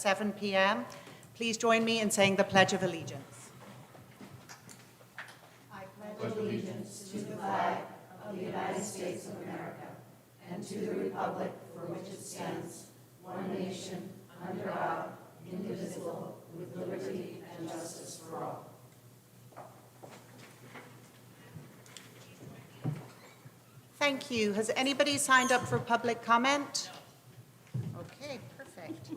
7 p.m. Please join me in saying the Pledge of Allegiance. I pledge allegiance to the flag of the United States of America and to the republic for which it stands, one nation, under God, indivisible, with liberty and justice for all. Thank you. Has anybody signed up for public comment? Okay, perfect.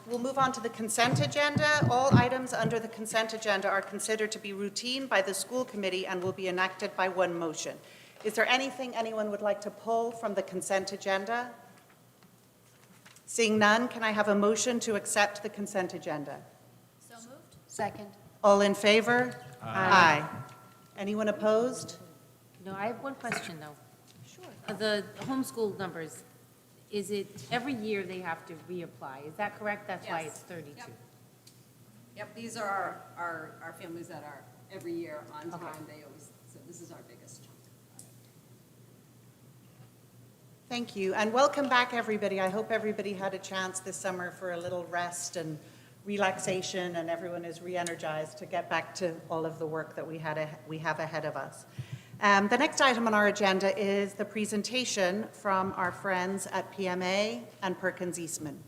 We'll move on to the consent agenda. All items under the consent agenda are considered to be routine by the school committee and will be enacted by one motion. Is there anything anyone would like to pull from the consent agenda? Seeing none, can I have a motion to accept the consent agenda? So moved. Second. All in favor? Aye. Anyone opposed? No, I have one question, though. Sure. The homeschool numbers, is it every year they have to reapply? Is that correct? That's why Yes. it's 32. Yep, these are our families that are every year on time. Okay. They always, so this is our biggest chunk. Thank you, and welcome back, everybody. I hope everybody had a chance this summer for a little rest and relaxation, and everyone is re-energized to get back to all of the work that we have ahead of us. The next item on our agenda is the presentation from our friends at PMA and Perkins Eastman.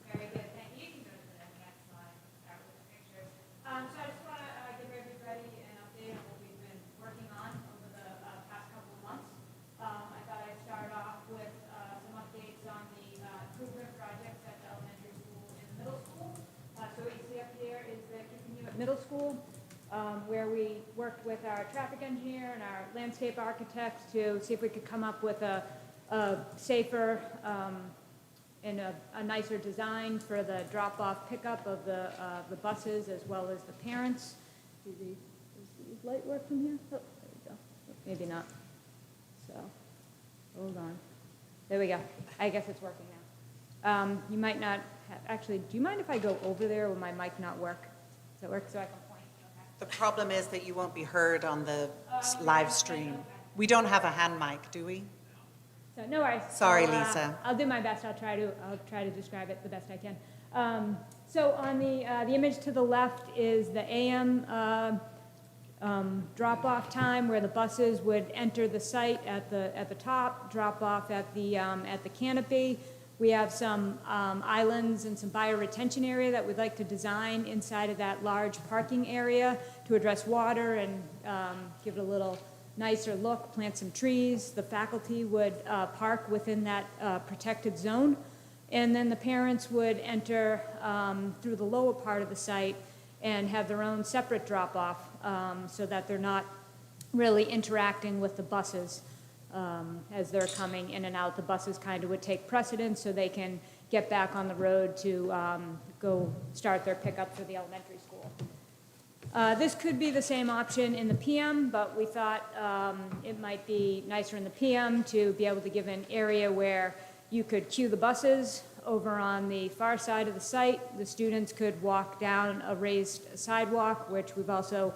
Very good, thank you. You can go to the next slide, start with the pictures. So I just want to give everybody an update on what we've been working on over the past couple of months. I thought I'd start off with some updates on the improvement projects at the elementary school and the middle school. So what you see up here is the continuum middle school, where we worked with our traffic engineer and our landscape architects to see if we could come up with a safer and a nicer design for the drop-off pickup of the buses as well as the parents. Does the light work from here? Oh, there we go. Maybe not. So, hold on. There we go. I guess it's working now. You might not have, actually, do you mind if I go over there? Will my mic not work? Does that work so I can point? Okay. The problem is that you won't be heard on the Okay, live stream. okay. We don't have a hand mic, do we? So no worries. Sorry, I'll, Lisa. I'll do my best. I'll try to describe it the best I can. So on the image to the left is the AM drop-off time, where the buses would enter the site at the top, drop off at the canopy. We have some islands and some bioretention area that we'd like to design inside of that large parking area to address water and give it a little nicer look, plant some trees. The faculty would park within that protected zone. And then the parents would enter through the lower part of the site and have their own separate drop-off so that they're not really interacting with the buses as they're coming in and out. The buses kind of would take precedence so they can get back on the road to go start their pickup for the elementary school. This could be the same option in the PM, but we thought it might be nicer in the PM to be able to give an area where you could queue the buses over on the far side of the site. The students could walk down a raised sidewalk, which we've also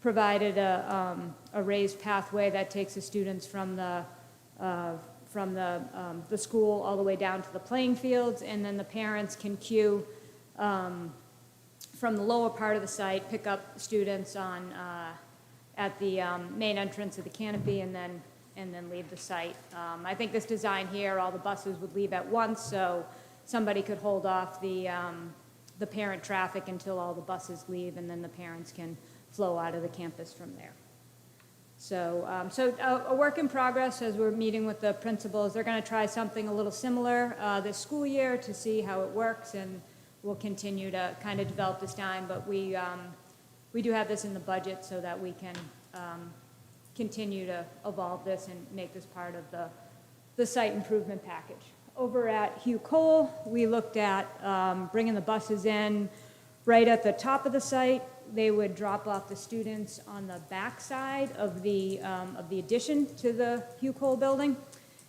provided a raised pathway that takes the students from the school all the way down to the playing fields, and then the parents can queue from the lower part of the site, pick up students on at the main entrance of the canopy, and then leave the site. I think this design here, all the buses would leave at once, so somebody could hold off the parent traffic until all the buses leave, and then the parents can flow out of the campus from there. So a work in progress as we're meeting with the principals. They're going to try something a little similar this school year to see how it works, and we'll continue to kind of develop this down, but we do have this in the budget so that we can continue to evolve this and make this part of the site improvement package. Over at Hugh Cole, we looked at bringing the buses in right at the top of the site, they would drop off the students on the back side of the addition to the Hugh Cole building.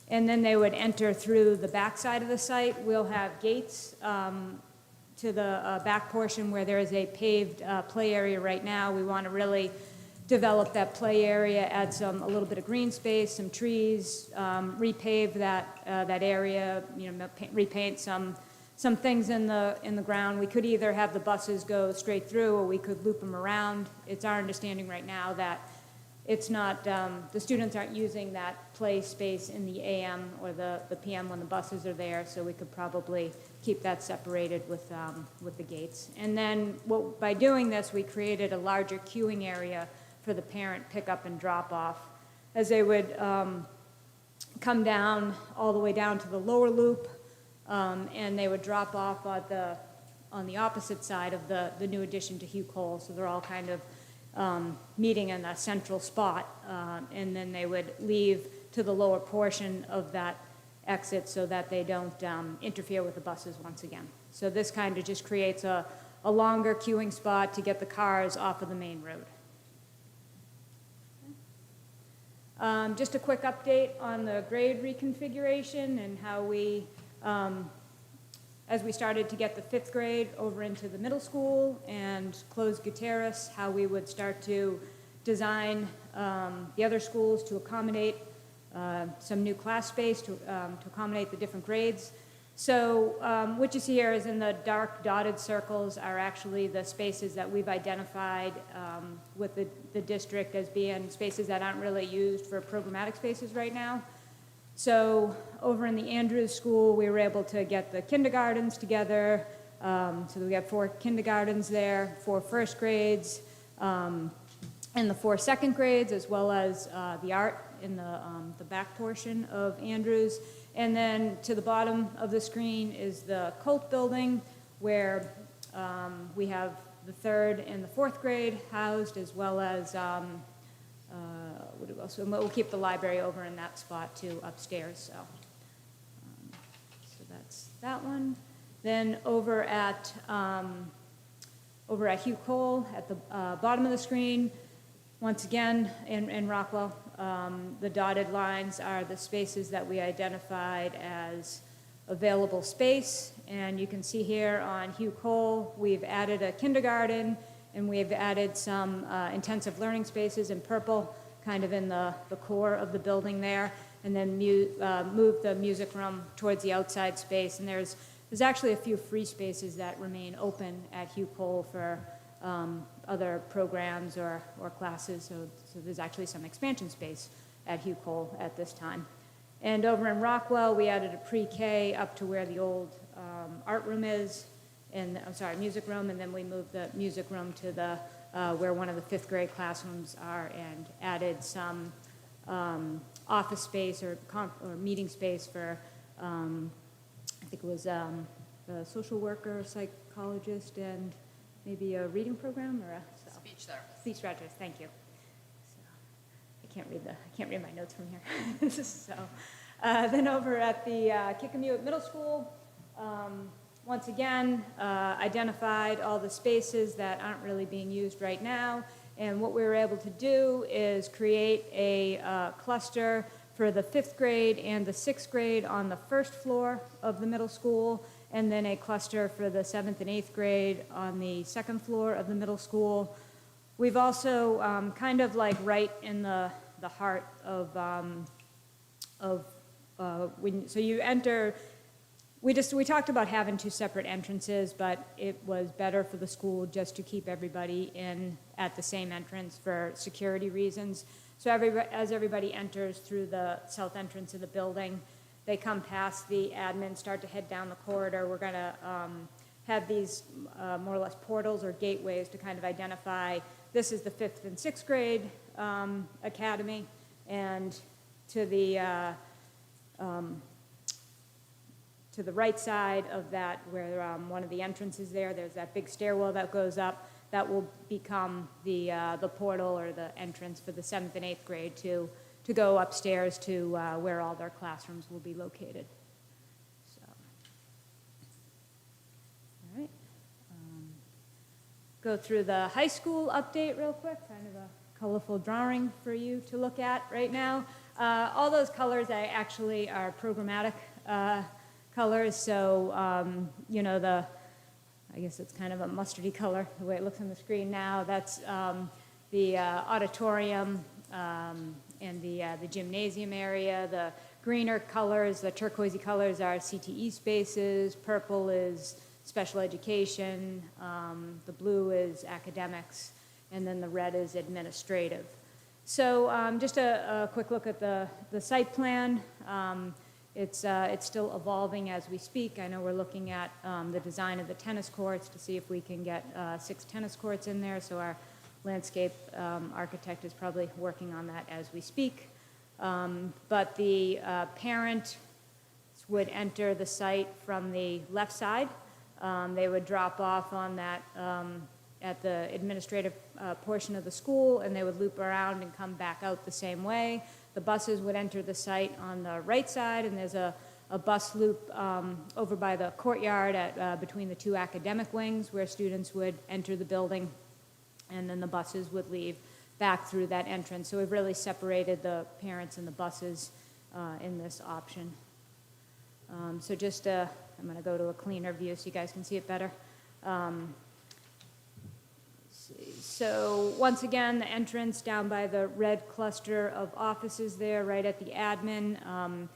And then they would enter through the back side of the site. We'll have gates to the back portion where there is a paved play area right now. We want to really develop that play area, add a little bit of green space, some trees, repave that area, repaint some things in the ground. We could either have the buses go straight through, or we could loop them around. It's our understanding right now that it's not, the students aren't using that play space in the AM or the PM when the buses are there, so we could probably keep that separated with the gates. And then by doing this, we created a larger queuing area for the parent pickup and drop off, as they would come down all the way down to the lower loop, and they would drop off on the opposite side of the new addition to Hugh Cole, so they're all kind of meeting in a central spot, and then they would leave to the lower portion of that exit so that they don't interfere with the buses once again. So this kind of just creates a longer queuing spot to get the cars off of the main road. Just a quick update on the grade reconfiguration and how we, as we started to get the 5th grade over into the middle school and close Gutierrez, how we would start to design the other schools to accommodate some new class space to accommodate the different grades. So what you see here is in the dark dotted circles are actually the spaces that we've identified with the district as being spaces that aren't really used for programmatic spaces right now. So over in the Andrews School, we were able to get the kindergartens together. So we got 4 kindergartens there, 4 first grades, and the 4 second grades, as well as the art in the back portion of Andrews. And then to the bottom of the screen is the Colt building, where we have the 3rd and the 4th grade housed, as well as so we'll keep the library over in that spot too, upstairs. So that's that one. Then over at Hugh Cole, at the bottom of the screen, once again in Rockwell, the dotted lines are the spaces that we identified as available space. And you can see here on Hugh Cole, we've added a kindergarten, and we've added some intensive learning spaces in purple, kind of in the core of the building there, and then moved the music room towards the outside space. And there's actually a few free spaces that remain open at Hugh Cole for other programs or classes, so there's actually some expansion space at Hugh Cole at this time. And over in Rockwell, we added a pre-K up to where the old art room is, and music room, and then we moved the music room to the where one of the 5th grade classrooms are, and added some office space or meeting space for, I think it was a social worker, psychologist, and maybe a reading program or a Speech therapist. Speech therapist. Thank you. So, I can't read my notes from here. So then over at the Kickamuit Middle School, once again identified all the spaces that aren't really being used right now, and what we were able to do is create a cluster for the 5th grade and the 6th grade on the 1st floor of the middle school, and then a cluster for the 7th and 8th grade on the 2nd floor of the middle school. We've also kind of like right in the heart of so you enter. We talked about having 2 separate entrances, but it was better for the school just to keep everybody in at the same entrance for security reasons. So as everybody enters through the south entrance of the building, they come past the admin, start to head down the corridor. We're going to have these more or less portals or gateways to kind of identify this is the 5th and 6th grade academy, and to the right side of that, where one of the entrances there's that big stairwell that goes up. That will become the portal or the entrance for the 7th and 8th grade to go upstairs to where all their classrooms will be located. So, all right. go through the high school update real quick, kind of a colorful drawing for you to look at right now. All those colors actually are programmatic colors, so, you know, I guess it's kind of a mustardy color, the way it looks on the screen now. That's the auditorium and the gymnasium area. The greener colors, the turquoisey colors are CTE spaces. Purple is special education. The blue is academics. And then the red is administrative. So just a quick look at the site plan. It's still evolving as we speak. I know we're looking at the design of the tennis courts to see if we can get 6 tennis courts in there. So our landscape architect is probably working on that as we speak. But the parent would enter the site from the left side. They would drop off on that at the administrative portion of the school, and they would loop around and come back out the same way. The buses would enter the site on the right side, and there's a bus loop over by the courtyard between the 2 academic wings where students would enter the building, and then the buses would leave back through that entrance. So we've really separated the parents and the buses in this option. So just, I'm going to go to a cleaner view so you guys can see it better. So once again, the entrance down by the red cluster of offices there, right at the admin.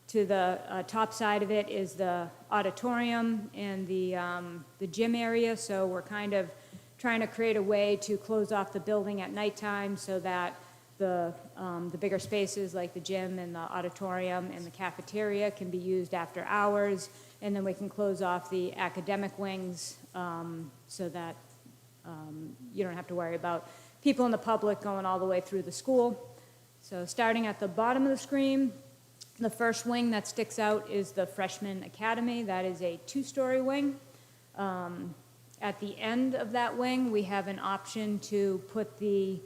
To the top side of it is the auditorium and the gym area. So we're kind of trying to create a way to close off the building at nighttime so that the bigger spaces like the gym and the auditorium and the cafeteria can be used after hours. And then we can close off the academic wings so that you don't have to worry about people in the public going all the way through the school. So starting at the bottom of the screen, the first wing that sticks out is the Freshman Academy. That is a 2-story wing. At the end of that wing, we have an option to put the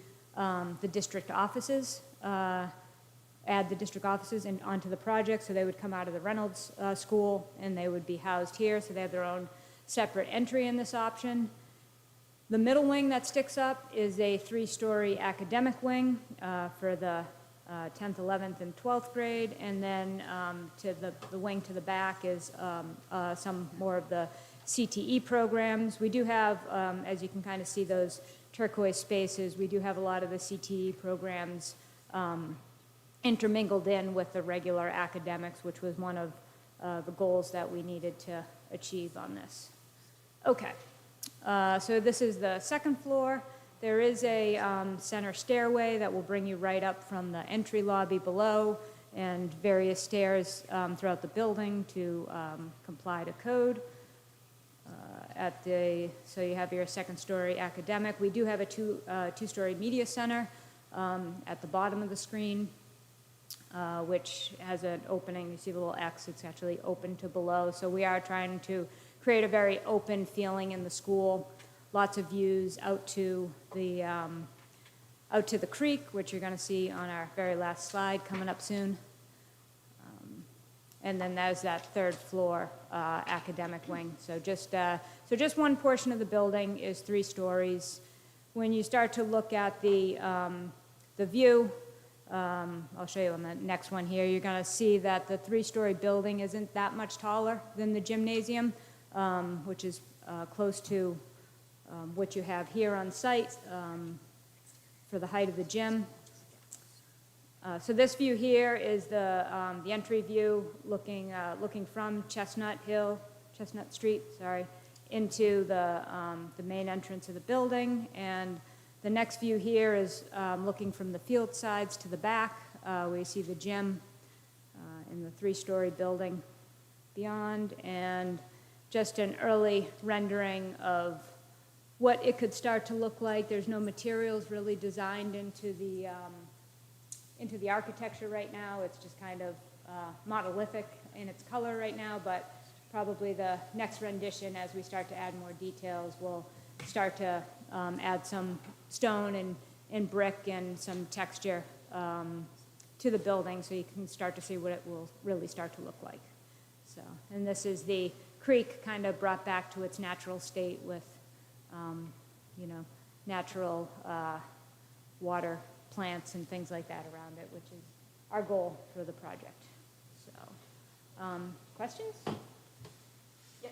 district offices, add the district offices onto the project, so they would come out of the Reynolds School and they would be housed here, so they have their own separate entry in this option. The middle wing that sticks up is a 3-story academic wing for the 10th, 11th, and 12th grade, and then to the wing to the back is some more of the CTE programs. We do have, as you can kind of see those turquoise spaces, we do have a lot of the CTE programs intermingled in with the regular academics, which was one of the goals that we needed to achieve on this. Okay. So this is the second floor. There is a center stairway that will bring you right up from the entry lobby below and various stairs throughout the building to comply to code. So you have your 2nd-story academic. We do have a 2-story media center at the bottom of the screen, which has an opening. You see the little X, it's actually open to below. So we are trying to create a very open feeling in the school. Lots of views out to the creek, which you're going to see on our very last slide coming up soon. And then there's that 3rd floor academic wing. So just one portion of the building is 3 stories. When you start to look at the view, I'll show you on the next one here, you're going to see that the 3-story building isn't that much taller than the gymnasium, which is close to what you have here on site for the height of the gym. So this view here is the entry view looking from Chestnut Street, into the main entrance of the building. And the next view here is looking from the field sides to the back, where you see the gym in the 3-story building beyond, and just an early rendering of what it could start to look like. There's no materials really designed into the architecture right now. It's just kind of monolithic in its color right now, but probably the next rendition, as we start to add more details, will start to add some stone and brick and some texture to the building, so you can start to see what it will really start to look like. So, and this is the creek kind of brought back to its natural state with you know, natural water plants and things like that around it, which is our goal for the project. So, questions? Yes.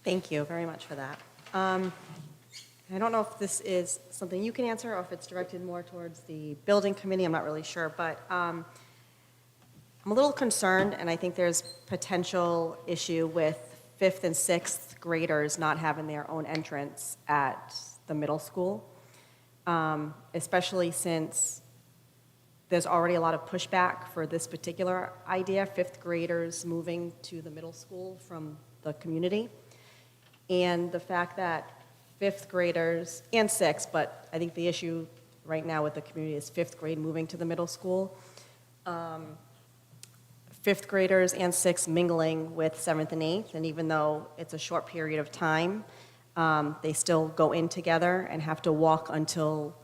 Thank you very much for that. I don't know if this is something you can answer or if it's directed more towards the building committee, I'm not really sure, but I'm a little concerned, and I think there's potential issue with fifth and sixth graders not having their own entrance at the middle school, especially since there's already a lot of pushback for this particular idea, fifth graders moving to the middle school from the community. And the fact that fifth graders, and sixth, but I think the issue right now with the community is fifth grade moving to the middle school. Fifth graders and sixth mingling with seventh and eighth, and even though it's a short period of time, they still go in together and have to walk until,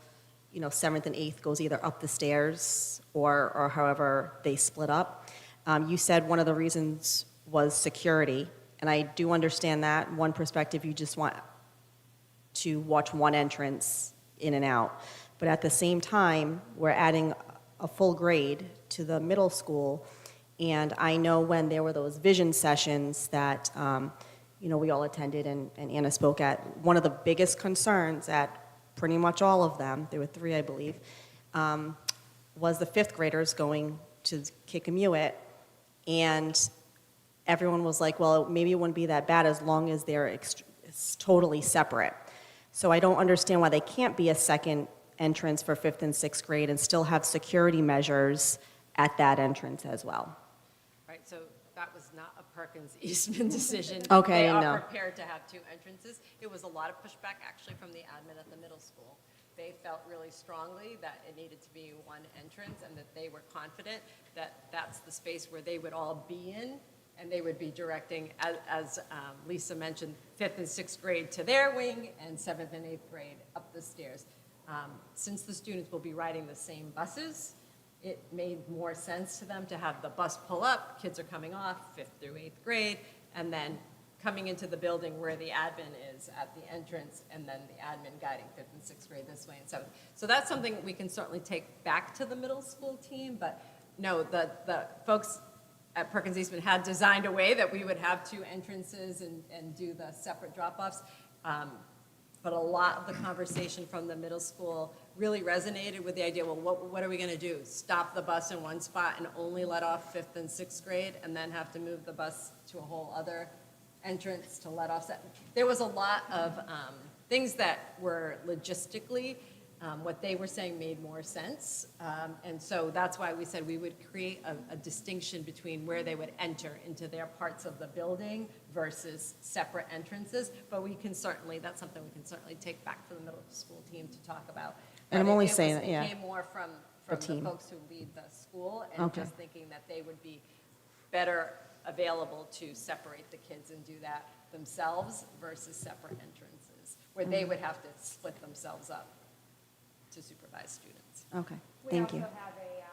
you know, seventh and eighth goes either up the stairs or however they split up. You said one of the reasons was security, and I do understand that. One perspective, you just want to watch one entrance in and out. But at the same time, we're adding a full grade to the middle school, and I know when there were those vision sessions that, you know, we all attended and Anna spoke at, one of the biggest concerns at pretty much all of them, there were 3, I believe, was the fifth graders going to Kikamuit, and everyone was like, well, maybe it wouldn't be that bad as long as they're it's totally separate. So I don't understand why they can't be a second entrance for fifth and sixth grade and still have security measures at that entrance as well. Right, so that was not a Perkins Eastman decision. Okay, They are no. prepared to have 2 entrances. It was a lot of pushback actually from the admin at the middle school. They felt really strongly that it needed to be 1 entrance and that they were confident that that's the space where they would all be in, and they would be directing, as Lisa mentioned, 5th and 6th grade to their wing and 7th and 8th grade up the stairs. Since the students will be riding the same buses, it made more sense to them to have the bus pull up, kids are coming off, 5th through 8th grade, and then coming into the building where the admin is at the entrance, and then the admin guiding 5th and 6th grade this way and 7th. So that's something we can certainly take back to the middle school team, but no, the folks at Perkins Eastman had designed a way that we would have 2 entrances and do the separate drop-offs. But a lot of the conversation from the middle school really resonated with the idea, well, what are we going to do? Stop the bus in one spot and only let off 5th and 6th grade and then have to move the bus to a whole other entrance to let off? There was a lot of things that were logistically, what they were saying made more sense. And so that's why we said we would create a distinction between where they would enter into their parts of the building versus separate entrances. But we can certainly, that's something we can certainly take back to the middle school team to talk about. And I'm But only saying that, It yeah. came more from The the team. folks who lead the school and Okay. just thinking that they would be better available to separate the kids and do that themselves versus separate entrances, where they would have to split themselves up to supervise students. Okay, thank you. We also have a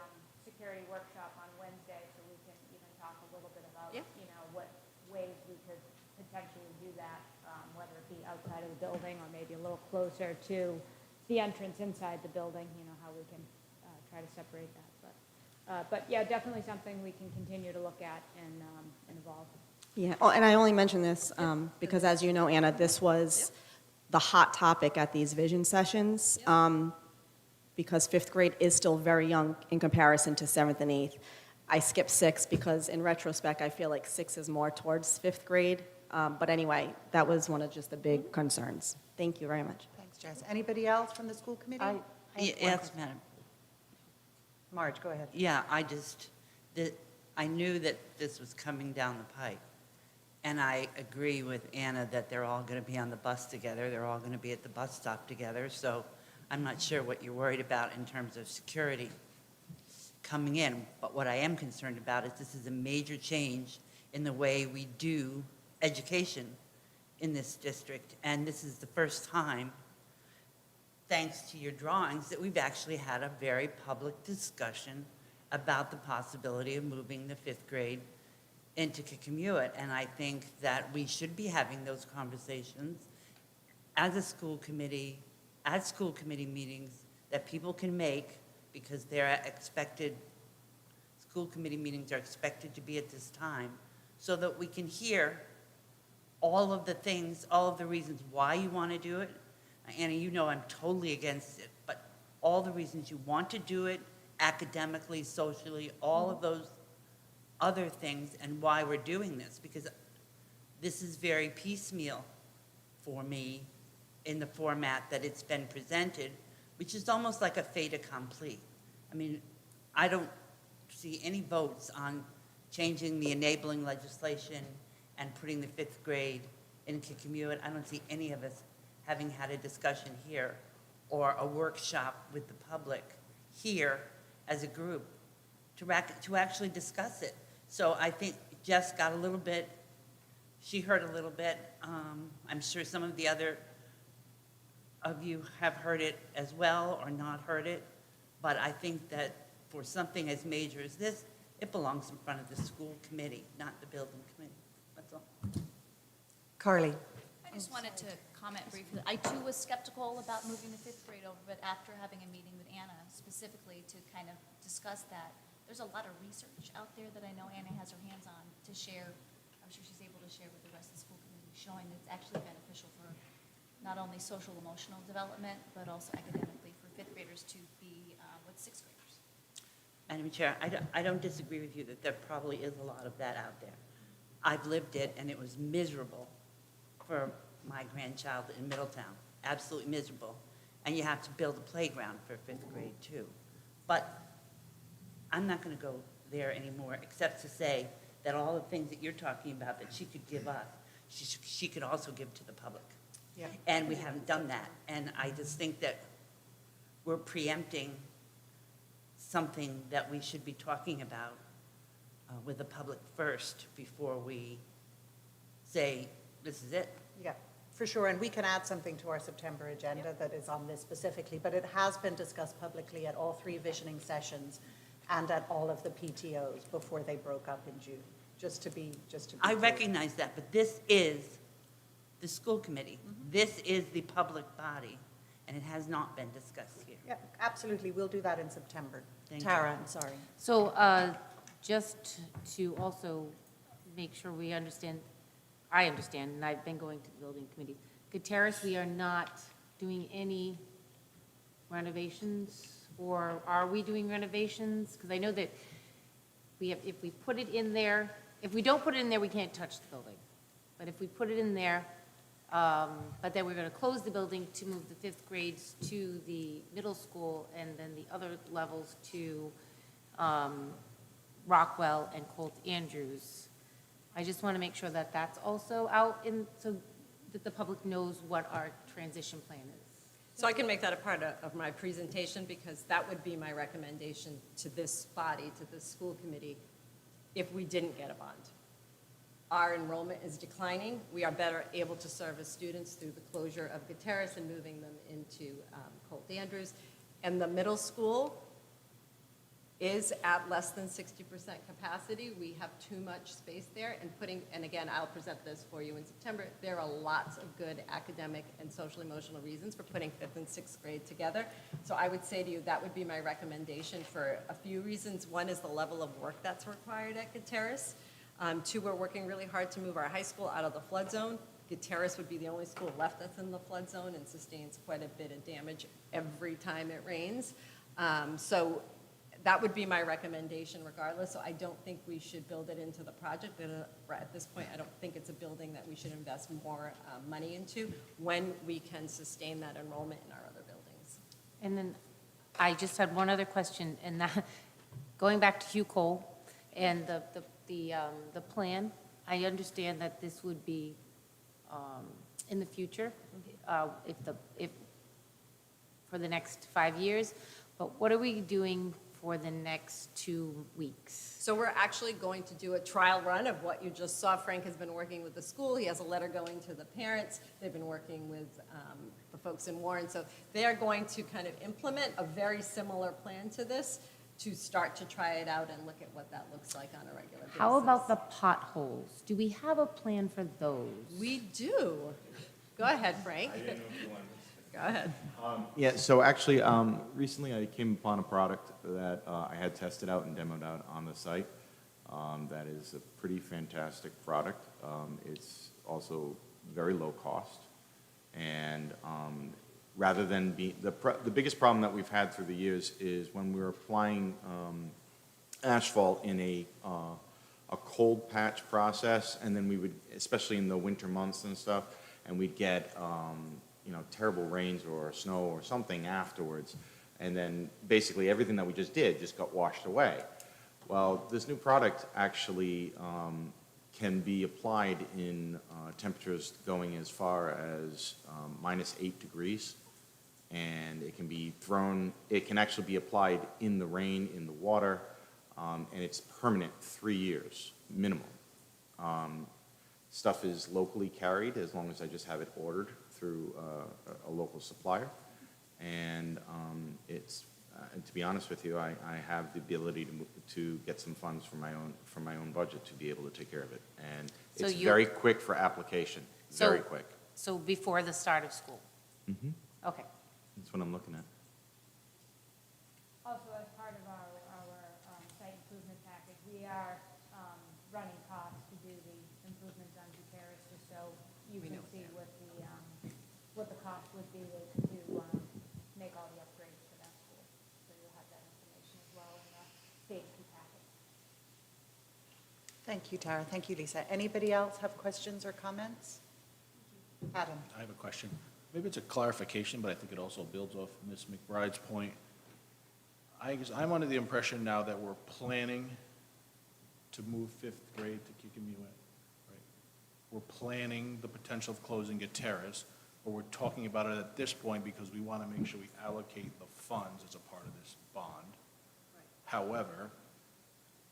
security workshop on Wednesday, so we can even talk a little bit about, Yeah. you know, what ways we could potentially do that, whether it be outside of the building or maybe a little closer to the entrance inside the building, you know, how we can try to separate that. But yeah, definitely something we can continue to look at and evolve. Yeah, oh, and I only mention this because, as you know, Anna, this was the hot topic at these vision sessions, because fifth grade is still very young in comparison to seventh and eighth. I skipped sixth because, in retrospect, I feel like sixth is more towards fifth grade. But anyway, that was one of just the big concerns. Thank you very much. Thanks, Jess. Anybody else from the school committee? I have one Yes, question. madam. Marge, go ahead. Yeah, I knew that this was coming down the pike. And I agree with Anna that they're all going to be on the bus together. They're all going to be at the bus stop together. So I'm not sure what you're worried about in terms of security coming in. But what I am concerned about is this is a major change in the way we do education in this district. And this is the first time, thanks to your drawings, that we've actually had a very public discussion about the possibility of moving the fifth grade into Kikamuit. And I think that we should be having those conversations as a school committee, at school committee meetings, that people can make, because they're expected, school committee meetings are expected to be at this time, so that we can hear all of the things, all of the reasons why you want to do it. Anna, you know I'm totally against it, but all the reasons you want to do it, academically, socially, all of those other things, and why we're doing this, because this is very piecemeal for me in the format that it's been presented, which is almost like a fait accompli. I mean, I don't see any votes on changing the enabling legislation and putting the 5th grade into commute. I don't see any of us having had a discussion here or a workshop with the public here as a group to actually discuss it. So I think Jess got a little bit, she heard a little bit. I'm sure some of the other of you have heard it as well or not heard it, but I think that for something as major as this, it belongs in front of the school committee, not the building committee. That's all. Carly? I just wanted to comment briefly. I too was skeptical about moving the 5th grade over, but after having a meeting with Anna specifically to kind of discuss that, there's a lot of research out there that I know Anna has her hands on to share. I'm sure she's able to share with the rest of the school committee, showing that it's actually beneficial for not only social emotional development, but also academically for 5th graders to be with 6th graders. Madam Chair, I don't disagree with you that there probably is a lot of that out there. I've lived it, and it was miserable for my grandchild in Middletown, absolutely miserable. And you have to build a playground for 5th grade, too. But I'm not going to go there anymore, except to say that all the things that you're talking about that she could give us, she could also give to the public. Yeah. And we haven't done that. And I just think that we're preempting something that we should be talking about with the public first before we say, this is it. Yeah, for sure, and we can add something to our September agenda that is on this specifically, but it has been discussed publicly at all 3 visioning sessions and at all of the PTOs before they broke up in June, just to be I clear. recognize that, but this is the school committee. This is the public body, and it has not been discussed here. Yeah, absolutely, we'll do that in September. Thank you. Tara, I'm sorry. So just to also make sure we understand, I understand, and I've been going to the building committee. Gutierrez, we are not doing any renovations, or are we doing renovations? Because I know that we have, if we put it in there, if we don't put it in there, we can't touch the building. But if we put it in there, but then we're going to close the building to move the 5th grades to the middle school and then the other levels to Rockwell and Colt Andrews. I just want to make sure that that's also out in, so that the public knows what our transition plan is. So I can make that a part of my presentation, because that would be my recommendation to this body, to this school committee, if we didn't get a bond. Our enrollment is declining. We are better able to service students through the closure of Gutierrez and moving them into Colt Andrews. And the middle school is at less than 60% capacity. We have too much space there, and again, I'll present this for you in September. There are lots of good academic and social emotional reasons for putting 5th and 6th grade together. So I would say to you, that would be my recommendation for a few reasons. One is the level of work that's required at Gutierrez. 2, we're working really hard to move our high school out of the flood zone. Gutierrez would be the only school left that's in the flood zone and sustains quite a bit of damage every time it rains. So that would be my recommendation regardless. So I don't think we should build it into the project. At this point, I don't think it's a building that we should invest more money into when we can sustain that enrollment in our other buildings. And then I just had one other question, and that, going back to Hugh Cole and the plan, I understand that this would be in the future, if for the next 5 years, but what are we doing for the next 2 weeks? So we're actually going to do a trial run of what you just saw. Frank has been working with the school. He has a letter going to the parents. They've been working with the folks in Warren. So they are going to kind of implement a very similar plan to this to start to try it out and look at what that looks like on a regular basis. How about the potholes? Do we have a plan for those? We do. Go ahead, Frank. Go ahead. Yeah, so actually, recently I came upon a product that I had tested out and demoed out on the site. That is a pretty fantastic product. It's also very low cost. And rather than be, the biggest problem that we've had through the years is when we're applying asphalt in a cold patch process, and then we would, especially in the winter months and stuff, and we'd get, terrible rains or snow or something afterwards, and then basically everything that we just did just got washed away. Well, this new product actually can be applied in temperatures going as far as -8 degrees, and it can be thrown, it can actually be applied in the rain, in the water, and it's permanent 3 years minimum. Stuff is locally carried as long as I just have it ordered through a local supplier. And and to be honest with you, I have the ability to get some funds from my own budget to be able to take care of it. And So it's you- very quick for application, very quick. So before the start of school? Mm-hmm. Okay. That's what I'm looking at. Also, as part of our site improvement package, we are running costs to do the improvements on the terrace, just so you can see what the cost would be to make all the upgrades to that school. So you'll have that information as well in the phase 2 packet. Thank you, Tara. Thank you, Lisa. Anybody else have questions or comments? Adam? I have a question. Maybe it's a clarification, but I think it also builds off Ms. McBride's point. I guess I'm under the impression now that we're planning to move 5th grade to Kikemewett, right? We're planning the potential of closing a terrace, but we're talking about it at this point because we want to make sure we allocate the funds as a part of this bond. However,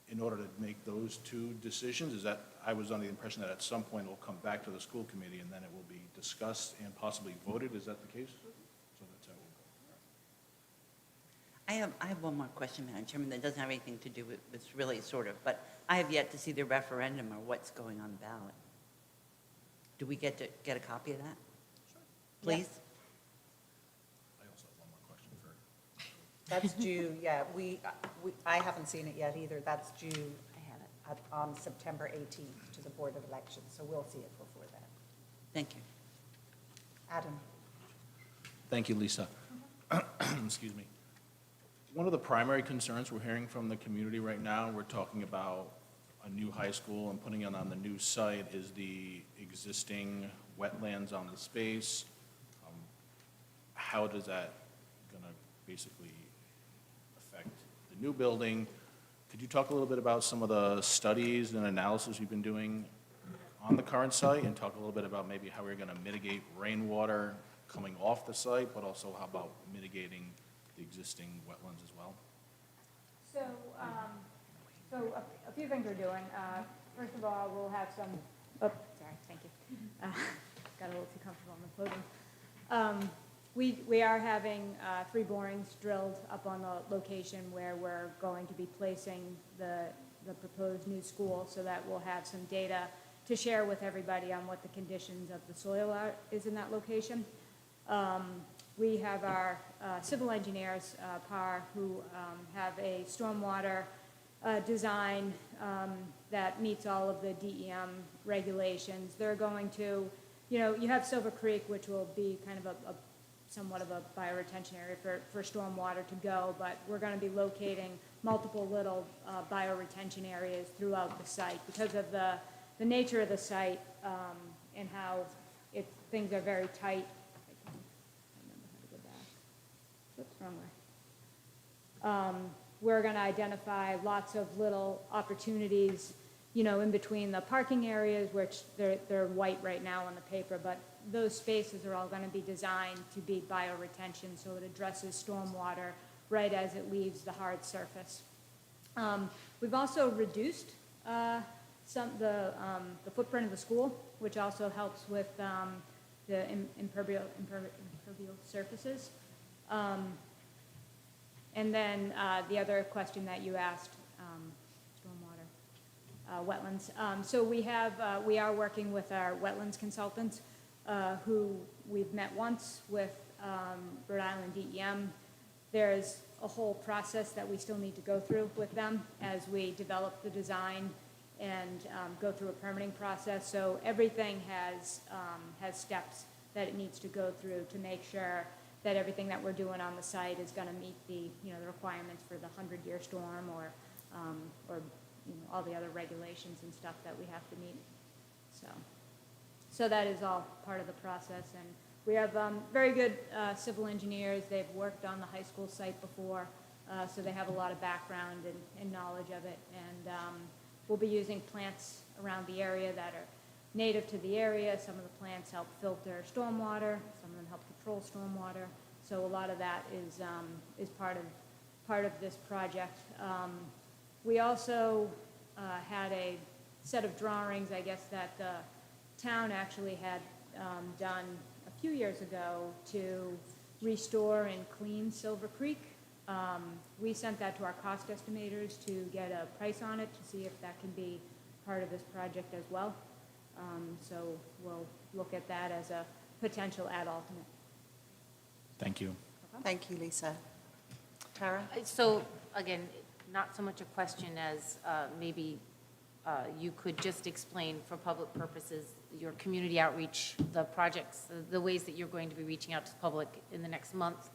in order to make those two decisions, I was under the impression that at some point it will come back to the school committee and then it will be discussed and possibly voted. Is that the case? So that's how it will go. I have one more question, Madam Chairman, that doesn't have anything to do with, it's really sort of, but I have yet to see the referendum or what's going on the ballot. Do we get to get a copy of that? Sure. Please? I also have one more question for. That's due, yeah, I haven't seen it yet either. That's due on September 18th to the Board of Elections, so we'll see it before then. Thank you. Adam? Thank you, Lisa. Excuse me. One of the primary concerns we're hearing from the community right now, we're talking about a new high school and putting it on the new site, is the existing wetlands on the space. How does that going to basically affect the new building? Could you talk a little bit about some of the studies and analysis you've been doing on the current site, and talk a little bit about maybe how we're going to mitigate rainwater coming off the site, but also how about mitigating the existing wetlands as well? So, a few things we're doing. First of all, we'll have some, sorry, thank you. Got a little too comfortable on the podium. We are having 3 borings drilled up on the location where we're going to be placing the proposed new school, so that we'll have some data to share with everybody on what the conditions of the soil is in that location. We have our civil engineers, PAR, who have a stormwater design that meets all of the DEM regulations. They're going to, you have Silver Creek, which will be kind of somewhat of a bioretention area for stormwater to go, but we're going to be locating multiple little bioretention areas throughout the site because of the nature of the site and how things are very tight. Wrong way. We're going to identify lots of little opportunities, in between the parking areas, which they're white right now on the paper, but those spaces are all going to be designed to be bioretention, so it addresses stormwater right as it leaves the hard surface. We've also reduced the footprint of the school, which also helps with the impervious surfaces. And then the other question that you asked, stormwater, wetlands. So we are working with our wetlands consultants who we've met once with Rhode Island DEM. There's a whole process that we still need to go through with them as we develop the design and go through a permitting process. So everything has steps that it needs to go through to make sure that everything that we're doing on the site is going to meet the, the requirements for the 100-year storm or all the other regulations and stuff that we have to meet. So that is all part of the process. And we have very good civil engineers. They've worked on the high school site before, so they have a lot of background and knowledge of it. And we'll be using plants around the area that are native to the area. Some of the plants help filter stormwater. Some of them help control stormwater. So a lot of that is part of this project. We also had a set of drawings, I guess, that the town actually had done a few years ago to restore and clean Silver Creek. We sent that to our cost estimators to get a price on it to see if that can be part of this project as well. So we'll look at that as a potential ad alternate. Thank you. Thank you, Lisa. Tara? So, again, not so much a question as maybe you could just explain for public purposes your community outreach, the projects, the ways that you're going to be reaching out to the public in the next month,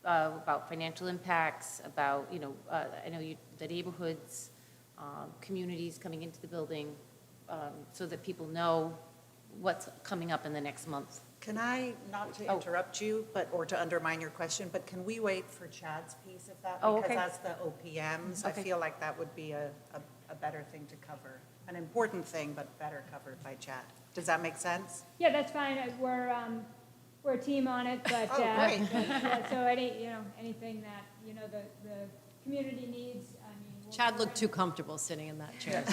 about financial impacts, about, I know the neighborhoods, communities coming into the building, so that people know what's coming up in the next month. Can I, not to Oh. interrupt you, or to undermine your question, but can we wait for Chad's piece of that? Oh, okay. Because that's the OPMs. I Okay. feel like that would be a better thing to cover. An important thing, but better covered by Chad. Does that make sense? Yeah, that's fine. We're a team on it, but, Oh, great. yeah, so anything that, the community needs, I mean. Chad looked too comfortable sitting in that chair.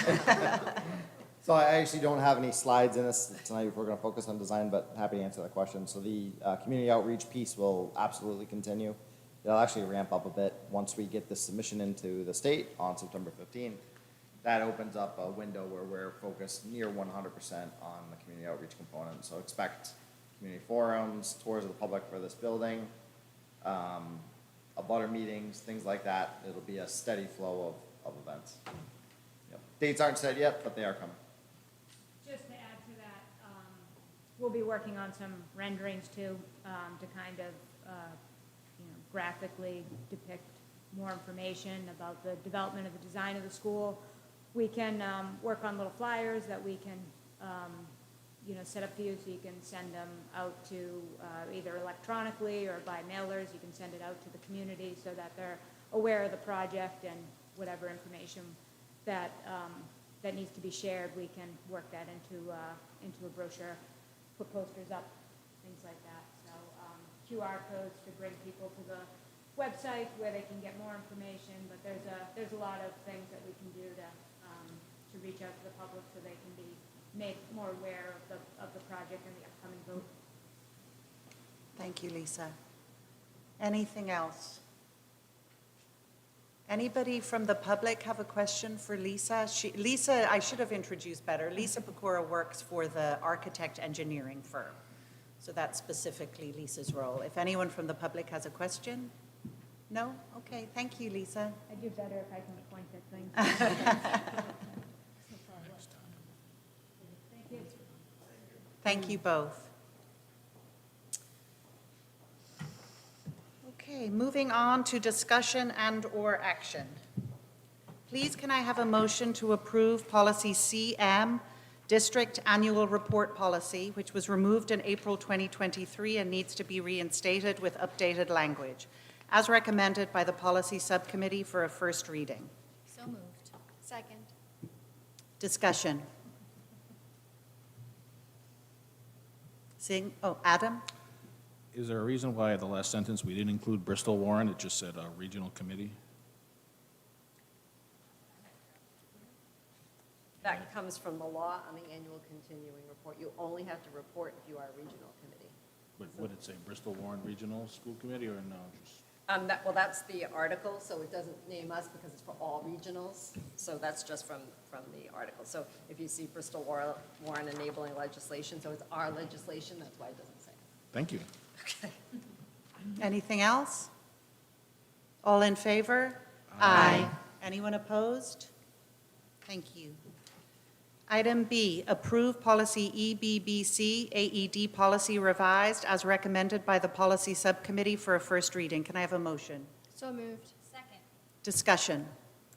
So I actually don't have any slides in this tonight if we're going to focus on design, but happy to answer that question. So the community outreach piece will absolutely continue. It'll actually ramp up a bit once we get the submission into the state on September 15th. That opens up a window where we're focused near 100% on the community outreach component. So expect community forums, tours of the public for this building, abutter meetings, things like that. It'll be a steady flow of events. Yep. Dates aren't set yet, but they are coming. Just to add to that, we'll be working on some renderings too, to kind of, graphically depict more information about the development of the design of the school. We can work on little flyers that we can, set up for you, so you can send them out to either electronically or by mailers. You can send it out to the community so that they're aware of the project, and whatever information that needs to be shared, we can work that into a brochure, put posters up, things like that. So QR codes to bring people to the website where they can get more information. But there's a lot of things that we can do to reach out to the public so they can be made more aware of the project and the upcoming vote. Thank you, Lisa. Anything else? Anybody from the public have a question for Lisa? Lisa, I should have introduced better. Lisa Pecora works for the architect engineering firm. So that's specifically Lisa's role. If anyone from the public has a question? No? Okay, thank you, Lisa. I do better if I can point at things. Thank you. Thank you both. Okay, moving on to discussion and/or action. Please, can I have a motion to approve policy CM, District Annual Report Policy, which was removed in April 2023 and needs to be reinstated with updated language, as recommended by the Policy Subcommittee for a first reading. So moved. Second. Discussion. Adam? Is there a reason why the last sentence, we didn't include Bristol Warren, it just said regional committee? That comes from the law on the annual continuing report. You only have to report if you are a regional committee. Would it say Bristol Warren Regional School Committee or no? Well, that's the article, so it doesn't name us because it's for all regionals. So that's just from the article. So if you see Bristol Warren enabling legislation, so it's our legislation, that's why it doesn't say it. Thank you. Okay. Anything else? All in favor? Aye. Anyone opposed? Thank you. Item B, approve policy EBBC, AED policy revised as recommended by the policy subcommittee for a first reading. Can I have a motion? So moved. Second. Discussion.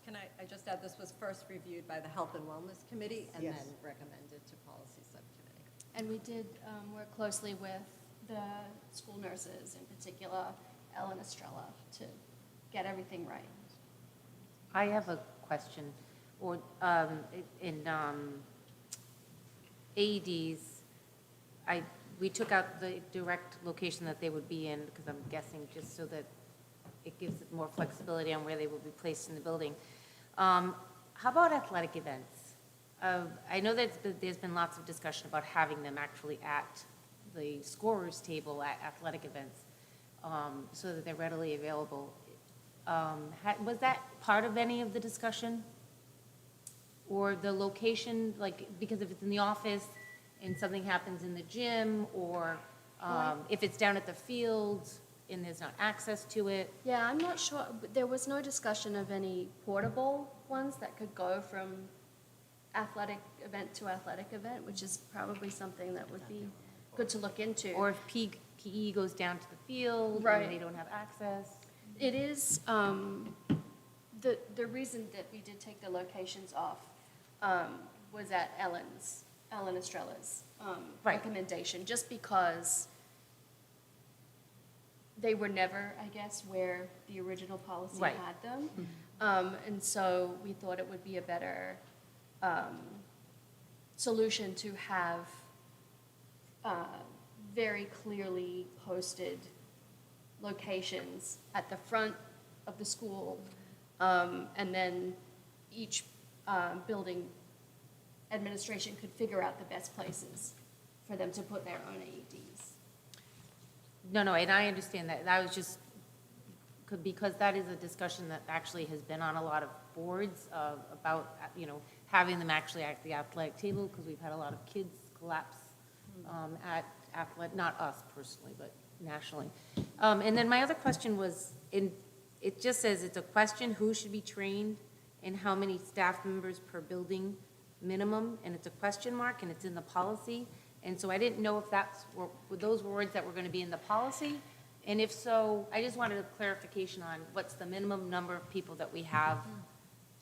Can I just add, this was first reviewed by the Health and Wellness Committee and Yes. then recommended to Policy Subcommittee. And we did work closely with the school nurses, in particular, Ellen Estrella, to get everything right. I have a question, or in AEDs, we took out the direct location that they would be in, because I'm guessing just so that it gives it more flexibility on where they will be placed in the building. How about athletic events? I know that there's been lots of discussion about having them actually at the scorer's table at athletic events, so that they're readily available. Was that part of any of the discussion? Or the location, like, because if it's in the office and something happens in the gym, or if it's down at the field and there's not access to it? Yeah, I'm not sure, but there was no discussion of any portable ones that could go from athletic event to athletic event, which is probably something that would be good to look into. Or if PE goes down to the field Right. and they don't have access? It is, the reason that we did take the locations off was at Ellen Estrella's Right. recommendation, just because they were never, I guess, where the original policy Right. had them. And so we thought it would be a better solution to have very clearly posted locations at the front of the school, and then each building administration could figure out the best places for them to put their own AEDs. No, and I understand that. That was just, because that is a discussion that actually has been on a lot of boards about, having them actually at the athletic table, because we've had a lot of kids collapse at athletic, not us personally, but nationally. And then my other question was, it just says it's a question, who should be trained and how many staff members per building minimum, and it's a question mark, and it's in the policy. And so I didn't know if were those words that were going to be in the policy, and if so, I just wanted a clarification on what's the minimum number of people that we have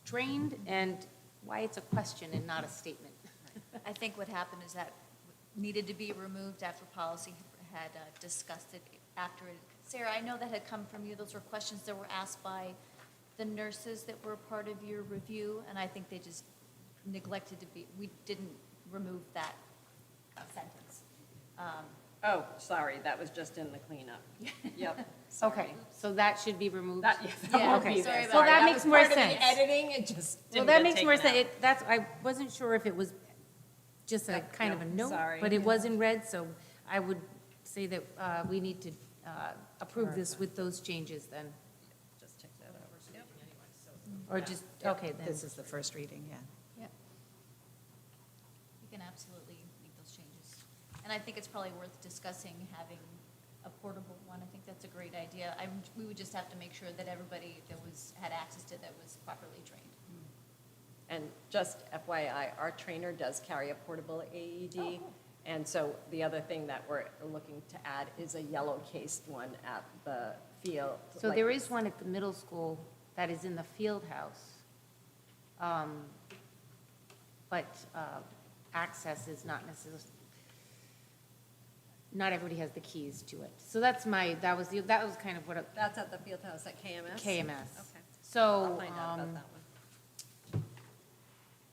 trained, and why it's a question and not a statement. I think what happened is that needed to be removed after policy had discussed it after it. Sarah, I know that had come from you. Those were questions that were asked by the nurses that were part of your review, and I think they just neglected we didn't remove that sentence. Oh, sorry, that was just in the cleanup. Yep. Okay, so that should be removed? That Yeah, would be sorry there. about So that Sorry, makes was more part of the sense. Editing, it just Well, didn't that get makes more taken sense. out. I wasn't sure if it was just a Yep, kind of a nope, note, sorry. but it was in red, so I would say that we need to approve this with those changes then, Just check that out. Yep. or just, okay, then. This is the first reading, yeah. Yep. You can absolutely make those changes. And I think it's probably worth discussing having a portable one. I think that's a great idea. We would just have to make sure that everybody that had access to that was properly trained. And just FYI, our trainer does carry a portable AED. Oh, cool. And so the other thing that we're looking to add is a yellow cased one at the field. So like- there is one at the middle school that is in the field house. But access is not necessarily, not everybody has the keys to it. So that was kind of what, That's at the field house at KMS? KMS. Okay. So, I'll find out about that one.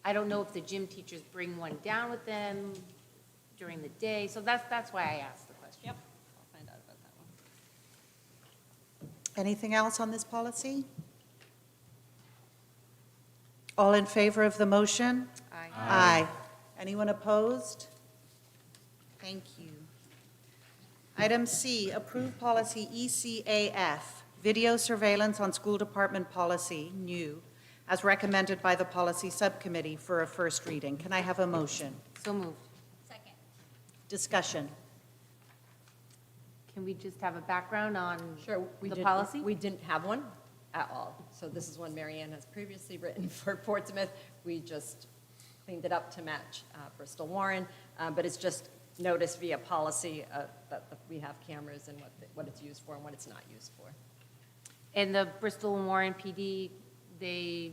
I don't know if the gym teachers bring one down with them during the day, so that's why I asked the question. Yep, I'll find out about that one. Anything else on this policy? All in favor of the motion? Aye. Aye. Anyone opposed? Thank you. Item C, approve policy ECAF, video surveillance on school department policy, new, as recommended by the policy subcommittee for a first reading. Can I have a motion? So moved. Second. Discussion. Can we just have a background on Sure, we the did- policy? We didn't have one at all. So this is one Mary Ann has previously written for Portsmouth. We just cleaned it up to match Bristol Warren, but it's just notice via policy that we have cameras and what it's used for and what it's not used for. And the Bristol and Warren PD, they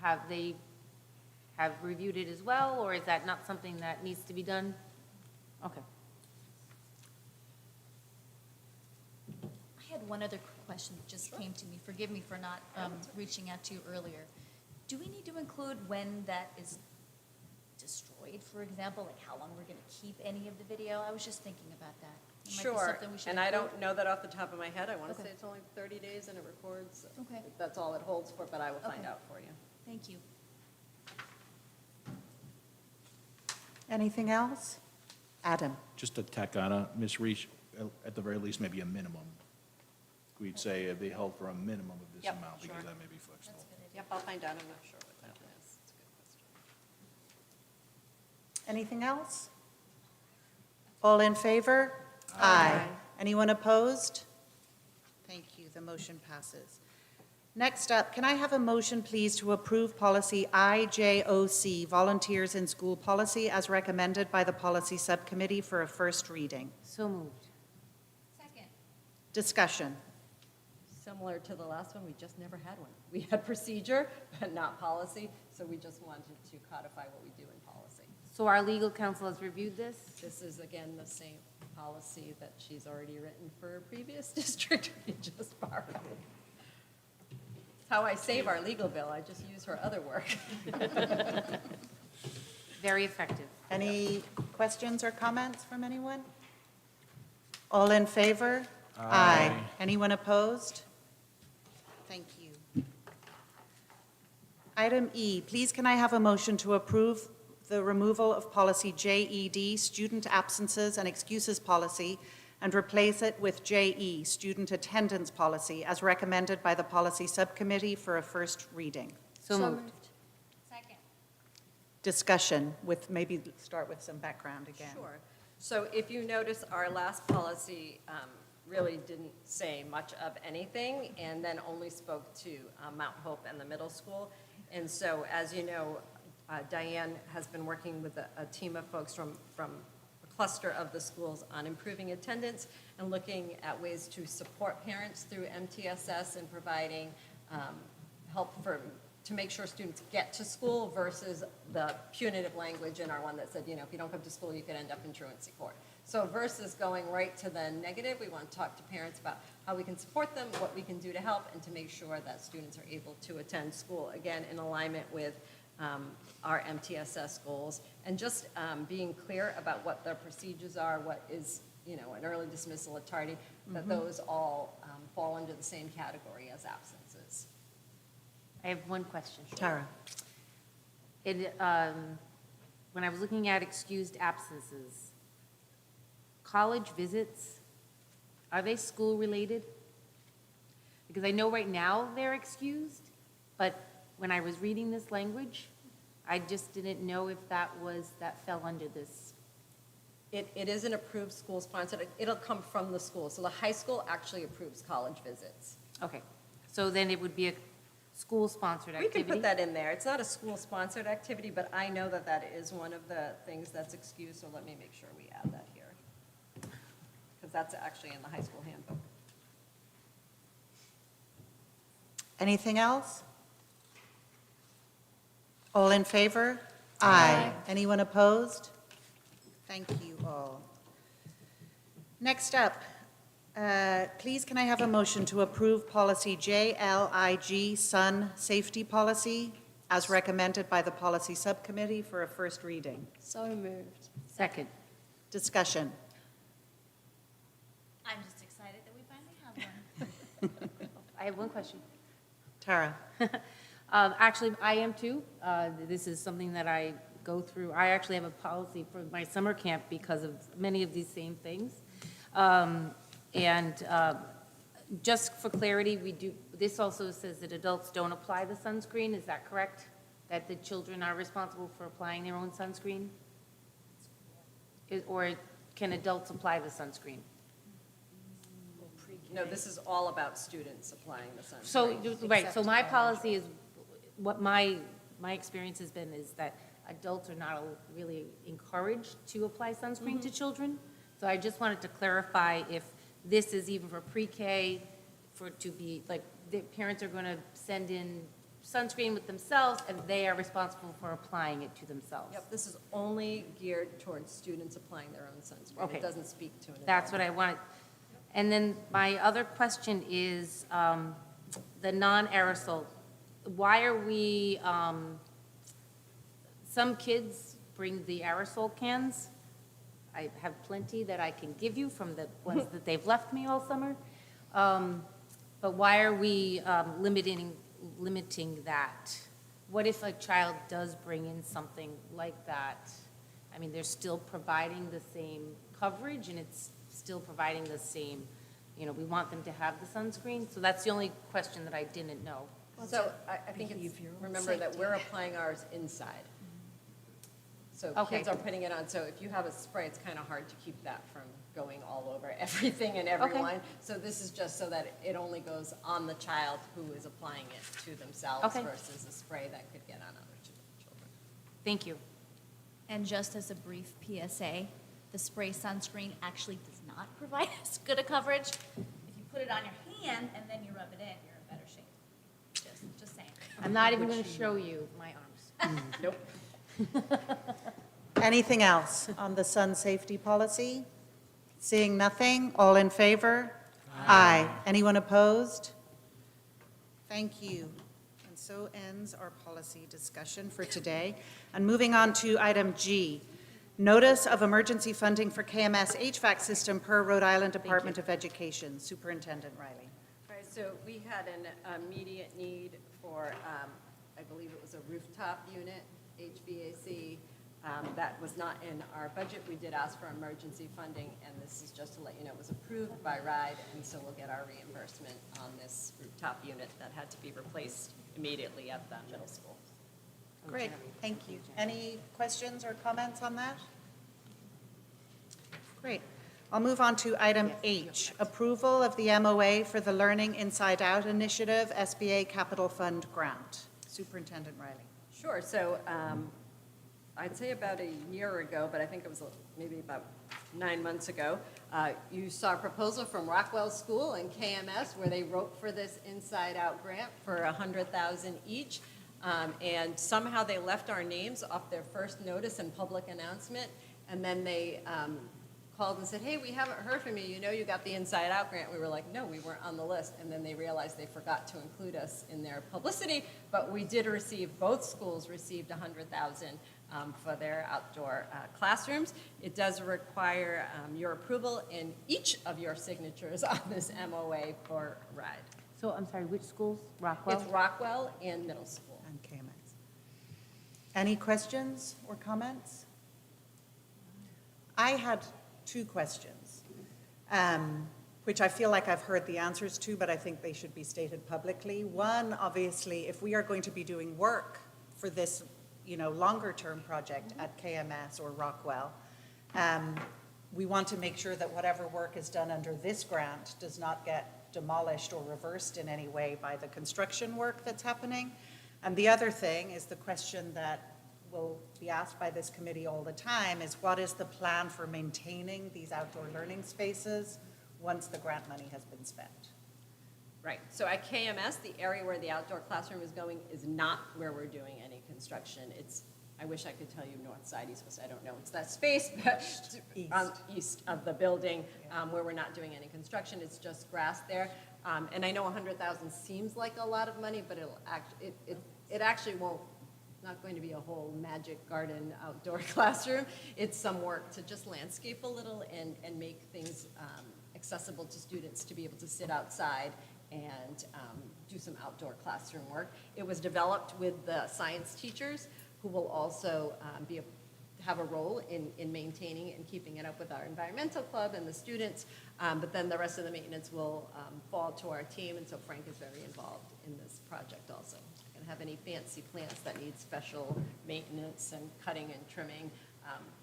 have reviewed it as well, or is that not something that needs to be done? Okay. I had one other question that just came to me. Forgive me for not reaching out to you earlier. Do we need to include when that is destroyed, for example, like how long we're going to keep any of the video? I was just thinking about that. It might be Sure, something we should and I include. don't know that off the top of my head. I want to Okay. say it's only 30 days and it records. Okay. That's all it holds for, but I will find Okay. out for you. Thank you. Anything else? Adam? Just to tack on, Ms. Reach, at the very least, maybe a minimum. We'd say they held for a minimum of this Yep, amount, because sure. that may be flexible. That's a good idea. Yep, I'll find out. I'm not sure what that is. It's a good question. Anything else? All in favor? Aye. Anyone opposed? Thank you, the motion passes. Next up, can I have a motion, please, to approve policy IJOC, Volunteers in School Policy, as recommended by the Policy Subcommittee for a first reading? So moved. Second. Discussion. Similar to the last one, we just never had one. We had procedure, but not policy, so we just wanted to codify what we do in policy. So our legal counsel has reviewed this? This is, again, the same policy that she's already written for a previous district. We just borrowed it. It's how I save our legal bill. I just use her other work. Very effective. Any questions or comments from anyone? All in favor? Aye. Anyone opposed? Thank you. Item E, please can I have a motion to approve the removal of policy JED, Student Absences and Excuses Policy, and replace it with JE, Student Attendance Policy, as recommended by the Policy Subcommittee for a first reading. So moved. Second. Discussion with, maybe start with some background again. Sure. So if you notice, our last policy really didn't say much of anything, and then only spoke to Mount Hope and the middle school. And so, as you know, Diane has been working with a team of folks from a cluster of the schools on improving attendance and looking at ways to support parents through MTSS and providing help to make sure students get to school versus the punitive language in our one that said, you know, if you don't come to school, you could end up in truancy court. So versus going right to the negative, we want to talk to parents about how we can support them, what we can do to help, and to make sure that students are able to attend school, again, in alignment with our MTSS goals, and just being clear about what the procedures are, what is, you know, an early dismissal, a tardy, that those all fall under the same category as absences. I have one question. Tara? When I was looking at excused absences, college visits, are they school-related? Because I know right now they're excused, but when I was reading this language, I just didn't know if that fell under this. It is an approved school-sponsored, it'll come from the school. So the high school actually approves college visits. Okay, so then it would be a school-sponsored We activity? can put that in there. It's not a school-sponsored activity, but I know that that is one of the things that's excused, so let me make sure we add that here. Because that's actually in the high school handbook. Anything else? All in favor? Aye. Anyone opposed? Thank you all. Next up, please can I have a motion to approve policy JLIG, Sun Safety Policy, as recommended by the Policy Subcommittee for a first reading? So moved. Second. Discussion. I'm just excited that we finally have one. I have one question. Tara? Actually, I am too. This is something that I go through. I actually have a policy for my summer camp because of many of these same things. just for clarity, this also says that adults don't apply the sunscreen, is that correct? That the children are responsible for applying their own sunscreen? Or can adults apply the sunscreen? No, this is all about students applying the sunscreen. So, right, so my policy is, what my experience has been is that adults are not really encouraged to apply sunscreen to children. So I just wanted to clarify if this is even for pre-K, to be, like, the parents are going to send in sunscreen with themselves, and they are responsible for applying it to themselves. Yep, this is only geared towards students applying their own sunscreen. Okay. It doesn't speak to an adult. That's what I wanted. And then my other question is the non-aerosol. Why are we, some kids bring the aerosol cans. I have plenty that I can give you from the ones that they've left me all summer. But why are we limiting that? What if a child does bring in something like that? I mean, they're still providing the same coverage, and it's still providing the same, we want them to have the sunscreen. So that's the only question that I didn't know. So I think it's, remember that we're applying ours inside. So Okay. kids are putting it on, so if you have a spray, it's kind of hard to keep that from going all over everything and everyone. So this is just so that it only goes on the child who is applying it to themselves Okay. versus a spray that could get on other children. Thank you. And just as a brief PSA, the spray sunscreen actually does not provide as good a coverage. If you put it on your hand and then you rub it in, you're in better shape. Just saying. I'm not even going to show you my arms. Nope. Anything else on the sun safety policy? Seeing nothing, all in favor? Aye. Anyone opposed? Thank you. And so ends our policy discussion for today. And moving on to item G, notice of emergency funding for KMS HVAC system per Rhode Island Department of Education. Superintendent Riley. Right, so we had an immediate need for, I believe it was a rooftop unit, HVAC. That was not in our budget. We did ask for emergency funding, and this is just to let you know, it was approved by RIDE, and so we'll get our reimbursement on this rooftop unit that had to be replaced immediately at the middle school. Great, thank you. Any questions or comments on that? Great. I'll move on to item H, approval of the MOA for the Learning Inside Out Initiative SBA Capital Fund Grant. Superintendent Riley. Sure, so I'd say about a year ago, but I think it was maybe about 9 months ago, you saw a proposal from Rockwell School and KMS where they wrote for this Inside Out grant for $100,000 each. And somehow they left our names off their first notice and public announcement, and then they called and said, hey, we haven't heard from you, you got the Inside Out grant. We were like, no, we weren't on the list, and then they realized they forgot to include us in their publicity, but we did receive, both schools received $100,000 for their outdoor classrooms. It does require your approval and each of your signatures on this MOA for RIDE. So, I'm sorry, which schools? Rockwell? It's Rockwell and middle school. And KMS. Any questions or comments? I had two questions, which I feel like I've heard the answers to, but I think they should be stated publicly. One, obviously, if we are going to be doing work for this, longer-term project at KMS or Rockwell, we want to make sure that whatever work is done under this grant does not get demolished or reversed in any way by the construction work that's happening. And the other thing is the question that will be asked by this committee all the time is what is the plan for maintaining these outdoor learning spaces once the grant money has been spent? Right, so at KMS, the area where the outdoor classroom is going is not where we're doing any construction. It's, I wish I could tell you north side, east west, I don't know. It's that space east of the building where we're not doing any construction. It's just grass there. And I know 100,000 seems like a lot of money, but it actually won't, not going to be a whole magic garden outdoor classroom. It's some work to just landscape a little and make things accessible to students to be able to sit outside and do some outdoor classroom work. It was developed with the science teachers who will also be have a role in maintaining and keeping it up with our environmental club and the students, but then the rest of the maintenance will fall to our team, and so Frank is very involved in this project also. If you have any fancy plants that need special maintenance and cutting and trimming,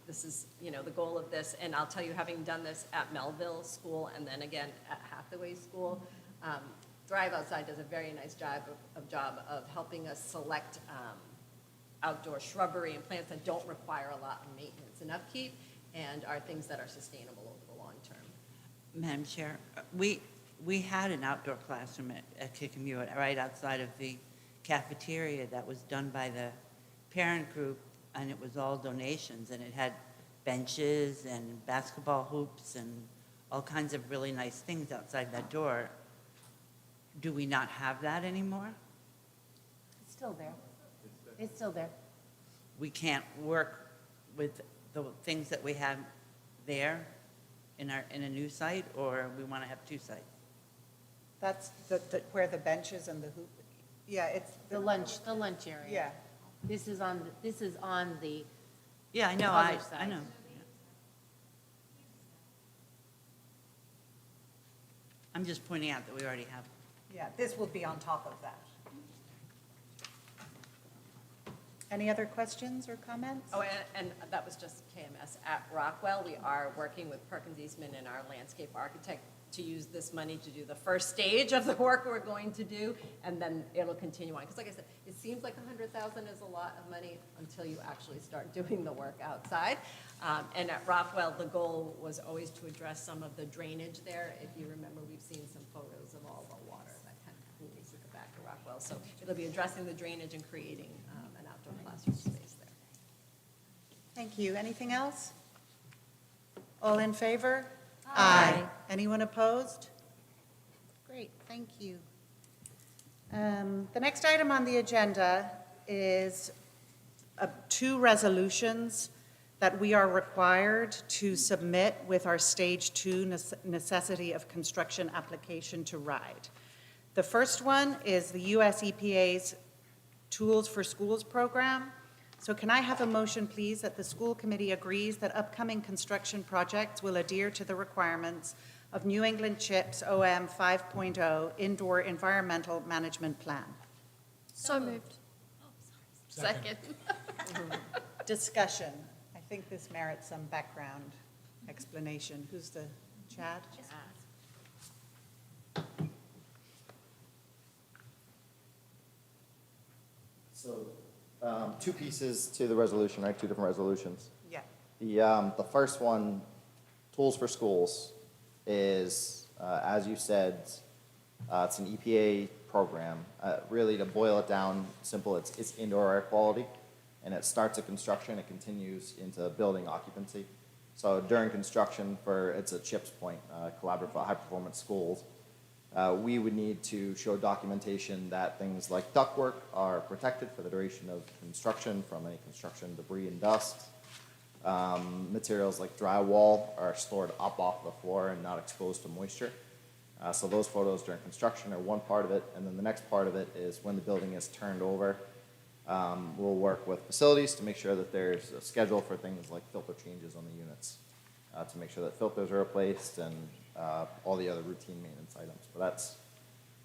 this is, the goal of this, and I'll tell you, having done this at Melville School and then again at Hathaway School, Thrive Outside does a very nice job of helping us select outdoor shrubbery and plants that don't require a lot of maintenance and upkeep, and are things that are sustainable over the long term. Madam Chair, we had an outdoor classroom at Kickamute right outside of the cafeteria that was done by the parent group, and it was all donations, and it had benches and basketball hoops and all kinds of really nice things outside that door. Do we not have that anymore? It's still there. It's still there. We can't work with the things that we have there in a new site, or we want to have two sites? That's where the benches and the hoop, yeah, it's. The lunch area. Yeah. This is on the, Yeah, I know, Other I side. know. I'm just pointing out that we already have. Yeah, this will be on top of that. Any other questions or comments? Oh, and that was just KMS at Rockwell. We are working with Perkins Eastman and our landscape architect to use this money to do the first stage of the work we're going to do, and then it'll continue on. Because like I said, it seems like $100,000 is a lot of money until you actually start doing the work outside. And at Rockwell, the goal was always to address some of the drainage there. If you remember, we've seen some photos of all the water that kind of pools at the back of Rockwell. So it'll be addressing the drainage and creating an outdoor classroom space there. Thank you. Anything else? All in favor? Aye. Anyone opposed? Great, thank you. The next item on the agenda is two resolutions that we are required to submit with our Stage 2 necessity of construction application to RIDE. The first one is the US EPA's Tools for Schools program. So can I have a motion, please, that the school committee agrees that upcoming construction projects will adhere to the requirements of New England CHIPS OM 5.0 Indoor Environmental Management Plan? So moved. Second. Discussion. I think this merits some background explanation. Who's the, Chad? So, two pieces to the resolution, right? Two different resolutions. Yeah. The first one, Tools for Schools, is, as you said, it's an EPA program. Really, to boil it down simple, it's indoor air quality, and it starts at construction, it continues into building occupancy. So during construction, it's a CHIPS point, Collaborative for High Performance Schools, we would need to show documentation that things like ductwork are protected for the duration of construction from any construction debris and dust. Materials like drywall are stored up off the floor and not exposed to moisture. So those photos during construction are one part of it, and then the next part of it is when the building is turned over. We'll work with facilities to make sure that there's a schedule for things like filter changes on the units, to make sure that filters are replaced and all the other routine maintenance items. But that's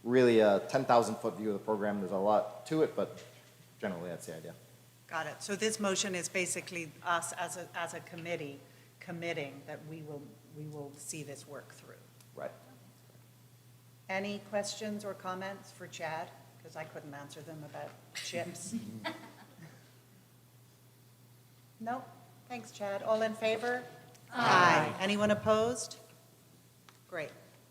really a 10,000-foot view of the program. There's a lot to it, but generally that's the idea. Got it. So this motion is basically us as a committee committing that we will see this work through. Right. Any questions or comments for Chad? Because I couldn't answer them about chips. No? Thanks, Chad. All in favor? Aye. Anyone opposed? Great.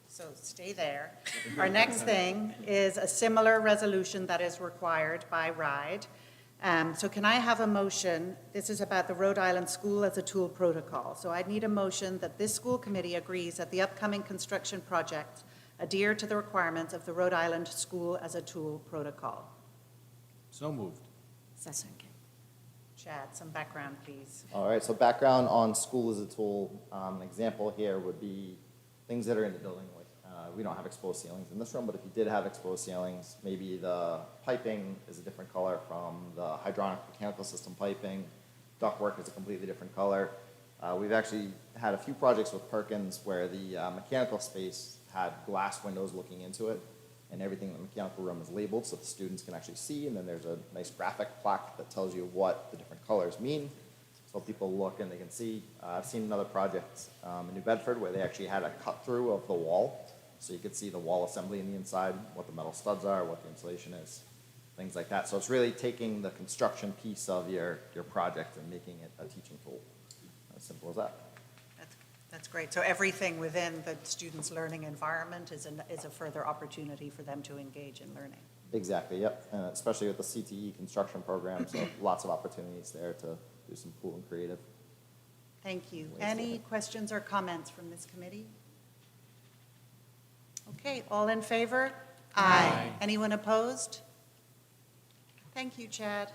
So stay there. Our next thing is a similar resolution that is required by RIDE. So can I have a motion? This is about the Rhode Island School as a Tool protocol. So I need a motion that this school committee agrees that the upcoming construction projects adhere to the requirements of the Rhode Island School as a Tool protocol. So moved. Second. Chad, some background, please. All right, so background on school as a tool. An example here would be things that are in the building. Like we don't have exposed ceilings in this room, but if you did have exposed ceilings, maybe the piping is a different color from the hydronic mechanical system piping, ductwork is a completely different color. We've actually had a few projects with Perkins where the mechanical space had glass windows looking into it, and everything in the mechanical room is labeled so the students can actually see, and then there's a nice graphic plaque that tells you what the different colors mean. So people look and they can see. I've seen another project in New Bedford where they actually had a cut through of the wall, so you could see the wall assembly in the inside, what the metal studs are, what the insulation is, things like that. So it's really taking the construction piece of your project and making it a teaching tool. As simple as that. That's great. So everything within the students' learning environment is a further opportunity for them to engage in learning. Exactly, yep. And especially with the CTE construction program, so lots of opportunities there to do some cool and creative. Thank you. Ways Any to- questions or comments from this committee? Okay, all in favor? Aye. Anyone opposed? Thank you, Chad.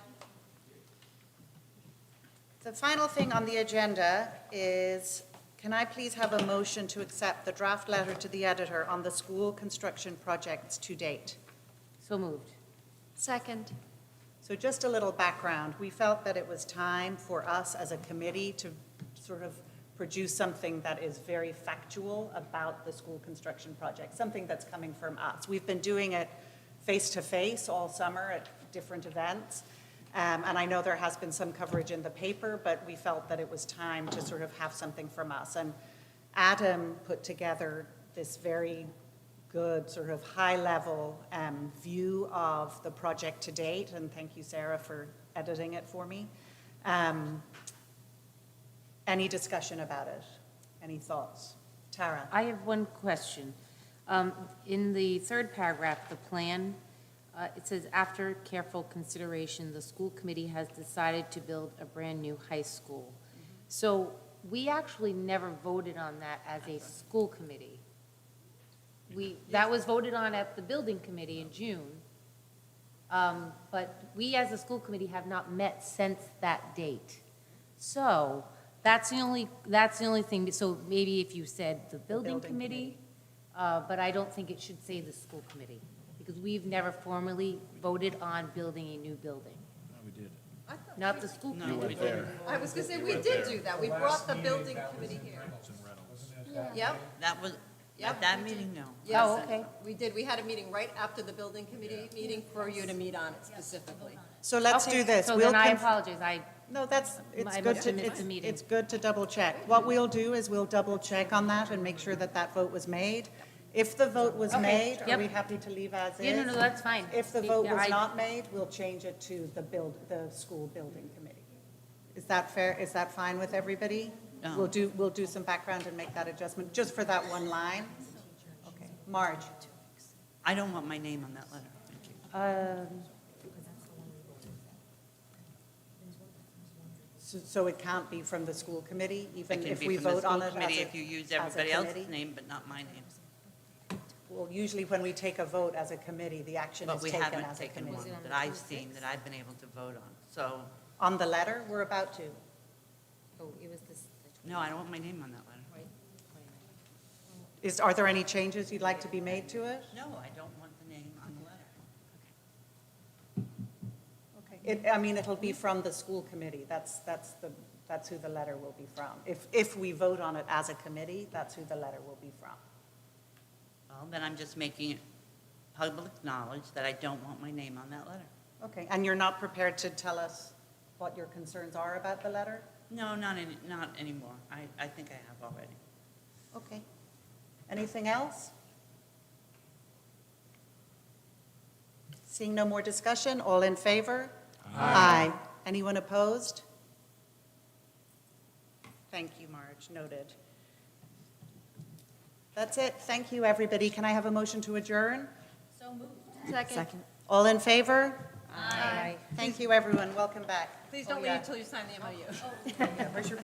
The final thing on the agenda is, can I please have a motion to accept the draft letter to the editor on the school construction projects to date? So moved. Second. So just a little background. We felt that it was time for us as a committee to sort of produce something that is very factual about the school construction project, something that's coming from us. We've been doing it face-to-face all summer at different events, and I know there has been some coverage in the paper, but we felt that it was time to sort of have something from us. And Adam put together this very good sort of high-level view of the project to date, and thank you, Sarah, for editing it for me. Any discussion about it? Any thoughts? Tara? I have one question. In the third paragraph, the plan, it says, after careful consideration, the school committee has decided to build a brand-new high school. So we actually never voted on that as a school committee. That was voted on at the building committee in June. But we, as a school committee, have not met since that date. So that's the only thing. So maybe if you said the building committee, but I don't think it should say the school committee, because we've never formally voted on building a new building. No, we did. Not the school You committee. weren't there. I was gonna say, we did do that. We brought the building committee here. Yep, That was, Yep, at that we did. meeting, no. yes. Oh, okay. We did. We had a meeting right after the building committee meeting for you to meet on it specifically. So let's Okay, do this. So We'll then I conf- apologize. No, it's I good must to, have missed the meeting. it's good to double check. What we'll do is we'll double check on that and make sure that that vote was made. If the vote was Okay, made, are yep. we happy to leave as is? Yeah, no, that's fine. If the vote Yeah, was I- not made, we'll change it to the school building committee. Is that fair? Is that fine with everybody? No. We'll do some background and make that adjustment, just for that one line? Okay. Marge? I don't want my name on that letter. Thank you. So it can't be from the school committee, It even can if be we from the vote on school it committee as if you use a everybody else's committee? name, but not my name. Well, usually when we take a vote as a committee, the action But is we taken haven't as a taken one committee. that I've seen, that I've been able to vote on. So, On the letter, we're about to. Oh, it was this. no, I don't want my name on that letter. Are there any changes you'd like to be made to it? No, I don't want the name on the letter. Okay. I mean, it'll be from the school committee. That's who the letter will be from. If we vote on it as a committee, that's who the letter will be from. Well, then I'm just making it public knowledge that I don't want my name on that letter. Okay, and you're not prepared to tell us what your concerns are about the letter? No, not anymore. I think I have already. Okay. Anything else? Seeing no more discussion, all in favor? Aye. Anyone opposed? Thank you, Marge, noted. That's it, thank you, everybody. Can I have a motion to adjourn? So moved. Second. All in favor? Aye. Thank you, everyone, welcome back. Please don't Oh, yeah. leave until you sign the MOU. Where's your